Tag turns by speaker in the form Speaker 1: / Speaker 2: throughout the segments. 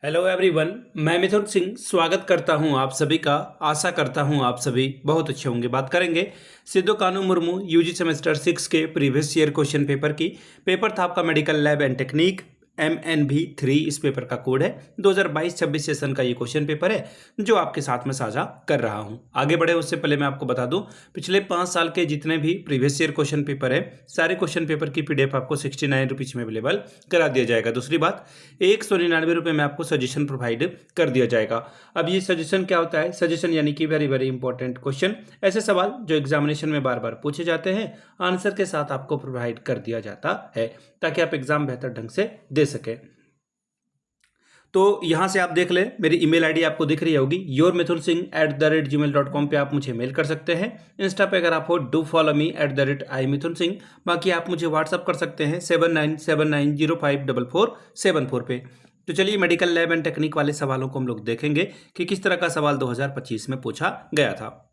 Speaker 1: Hello everyone, मैं मिथुन सिंह स्वागत करता हूं आप सभी का। आशा करता हूं आप सभी बहुत अच्छे होंगे। बात करेंगे सिद्धू कानू मुर्मू यूजी सेमेस्टर 6 के प्रीवियस ईयर क्वेश्चन पेपर की। पेपर था आपका medical lab and technique MNV3 इस पेपर का कोड है। 2022-26 सेशन का ये क्वेश्चन पेपर है जो आपके साथ में साझा कर रहा हूं। आगे बढ़े उससे पहले मैं आपको बता दूं, पिछले 5 साल के जितने भी प्रीवियस ईयर क्वेश्चन पेपर है, सारे क्वेश्चन पेपर की PDF आपको 69 रुपीज में अवेलेबल करा दिया जाएगा। दूसरी बात, 199 रुपये में आपको सजेशन प्रोवाइड कर दिया जाएगा। अब ये सजेशन क्या होता है? सजेशन यानी कि वेरी वेरी इंपॉर्टेंट क्वेश्चन, ऐसे सवाल जो एग्जामिनेशन में बार बार पूछे जाते हैं, आंसर के साथ आपको प्रोवाइड कर दिया जाता है ताकि आप एग्जाम बेहतर ढंग से दे सके। तो यहां से आप देख ले, मेरी ईमेल आईडी आपको दिख रही होगी yourmithunsingh@gmail.com पे आप मुझे मेल कर सकते हैं। इंस्टा पे अगर आप हो डू फॉलो मी @imithunsingh। बाकी आप मुझे व्हाट्सअप कर सकते हैं 7979054474 पे। तो चलिए मेडिकल लैब एंड टेक्निक वाले सवालों को हम लोग देखेंगे कि किस तरह का सवाल 2025 में पूछा गया था।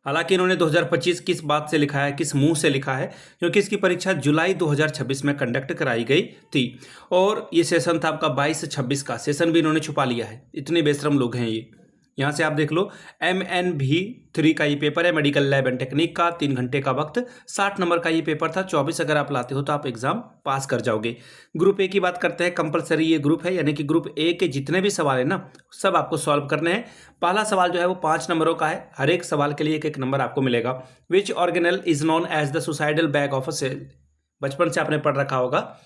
Speaker 1: हालांकि इन्होंने 2025 किस बात से लिखा है, किस मुंह से लिखा है, क्योंकि इसकी परीक्षा जुलाई 2026 में कंडक्ट कराई गई थी और ये सेशन था आपका 22 से 26 का। सेशन भी इन्होंने छुपा लिया है, इतने बेशरम लोग हैं ये। यहाँ से आप देख लो, MNV3 का ये पेपर है, मेडिकल लैब एंड टेक्निक का। 3 घंटे का वक्त, 60 नंबर का ये पेपर था। 24 अगर आप लाते हो तो आप एग्जाम पास कर जाओगे। ग्रुप ए की बात करते हैं, कंपलसरी ये ग्रुप है, यानी कि ग्रुप ए के जितने भी सवाल है ना, सब आपको सॉल्व करने हैं। पहला सवाल जो है वो 5 नंबरों का है, हर एक सवाल के लिए एक एक नंबर आपको मिलेगा। Which organelle is known as the suicidal bag of a cell? बचपन से आपने पढ़ रखा होगा।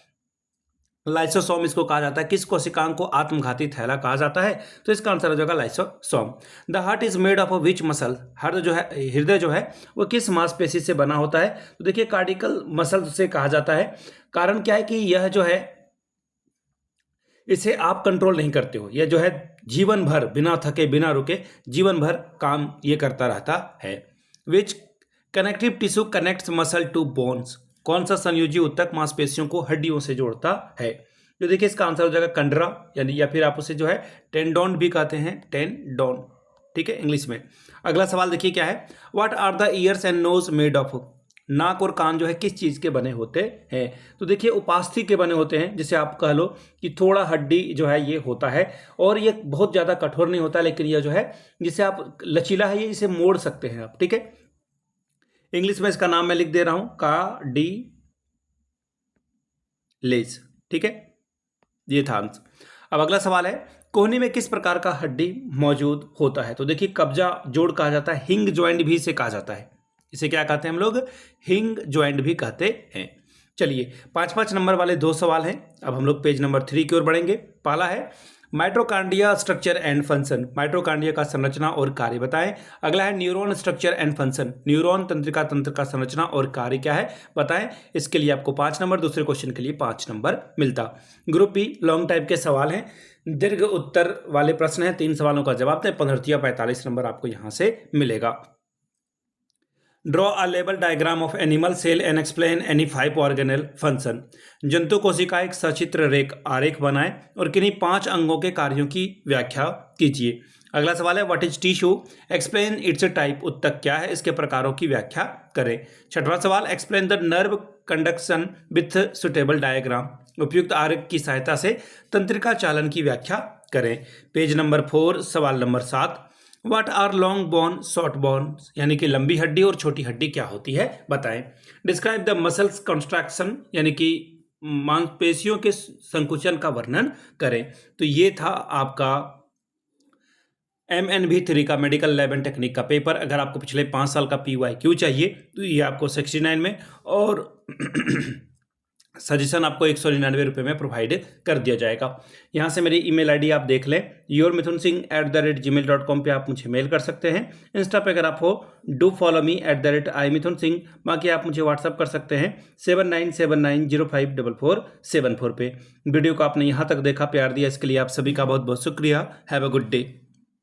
Speaker 1: लाइसोसोम इसको कहा जाता है। किस कोशिकांग को आत्मघाती थैला कहा जाता है? तो इसका आंसर हो जाएगा lysosome. The heart is made of which muscle? हृदय जो है वो किस मांसपेशी से बना होता है? तो देखिए, कार्डिकल मसल से कहा जाता है। कारण क्या है कि यह जो है, इसे आप कंट्रोल नहीं करते हो। यह जो है जीवन भर बिना थके बिना रुके जीवन भर काम ये करता रहता है। Which connective tissue connects muscle to bones? कौन सा संयोजी ऊतक मांसपेशियों को हड्डियों से जोड़ता है? तो देखिए, इसका आंसर हो जाएगा कंडरा, यानी या फिर आप उसे जो है टेंडोन भी कहते हैं, टेंडोन, ठीक है, इंग्लिश में। अगला सवाल देखिए क्या है। What are the ears and nose made of? नाक और कान जो है किस चीज के बने होते हैं? तो देखिए, उपास्थि के बने होते हैं, जिसे आप कह लो कि थोड़ा हड्डी जो है ये होता है, और ये बहुत ज्यादा कठोर नहीं होता, लेकिन यह जो है जिसे आप लचीला है, ये इसे मोड़ सकते हैं आप, ठीक है। इंग्लिश में इसका नाम मैं लिख दे रहा हूं, कार्टिलेज, ठीक है, ये था आंसर। अब अगला सवाल है, कोहनी में किस प्रकार का हड्डी मौजूद होता है? तो देखिए, कब्जा जोड़ कहा जाता है, हिंग ज्वाइंट भी इसे कहा जाता है। इसे क्या कहते हैं हम लोग? हिंग ज्वाइंट भी कहते हैं। चलिए, 5-5 नंबर वाले 2 सवाल हैं। अब हम लोग पेज नंबर 3 की ओर बढ़ेंगे। पहला है mitochondria structure and function. Mitochondria का संरचना और कार्य बताएं। अगला है neuron structure and function. Neuron तंत्रिका तंत्र का संरचना और कार्य क्या है बताएं। इसके लिए आपको 5 नंबर, दूसरे क्वेश्चन के लिए 5 नंबर मिलता। ग्रुप बी लॉन्ग टाइप के सवाल हैं, दीर्घ उत्तर वाले प्रश्न हैं। 3 सवालों का जवाब दें, 45 नंबर आपको यहां से मिलेगा। Draw a label diagram of animal cell and explain any 5 organelle function. जंतु कोशिका एक सचित्र आरेख बनाएं और किन्हीं 5 अंगों के कार्यों की व्याख्या कीजिए। अगला सवाल है, what is tissue? Explain it's type. ऊतक क्या है? इसके प्रकारों की व्याख्या करें। छठवां सवाल, explain the nerve conduction with suitable diagram. उपयुक्त आरेख की सहायता से तंत्रिका चालन की व्याख्या करें। पेज नंबर 4 सवाल number 7, what are long bone short bone? यानी कि लंबी हड्डी और छोटी हड्डी क्या होती है बताएं। डिस्क्राइब द मसल्स कंस्ट्रक्शन, यानी कि मांसपेशियों के संकुचन का वर्णन करें। तो ये था आपका MNV3 का मेडिकल लैब एंड टेक्निक का पेपर। अगर आपको पिछले 5 साल का PYQ चाहिए तो ये आपको 69 में, और सजेशन आपको 199 रुपये में प्रोवाइड कर दिया जाएगा। यहाँ से मेरी ईमेल आईडी आप देख लें, yourmithunsingh@gmail.com पे आप मुझे मेल कर सकते हैं। इंस्टा पे अगर आप हो डू फॉलो मी @imithunsingh। बाकी आप मुझे व्हाट्सअप कर सकते हैं 7979054474 पे। वीडियो को आपने यहाँ तक देखा, प्यार दिया, इसके लिए आप सभी का बहुत बहुत शुक्रिया। Have a good day.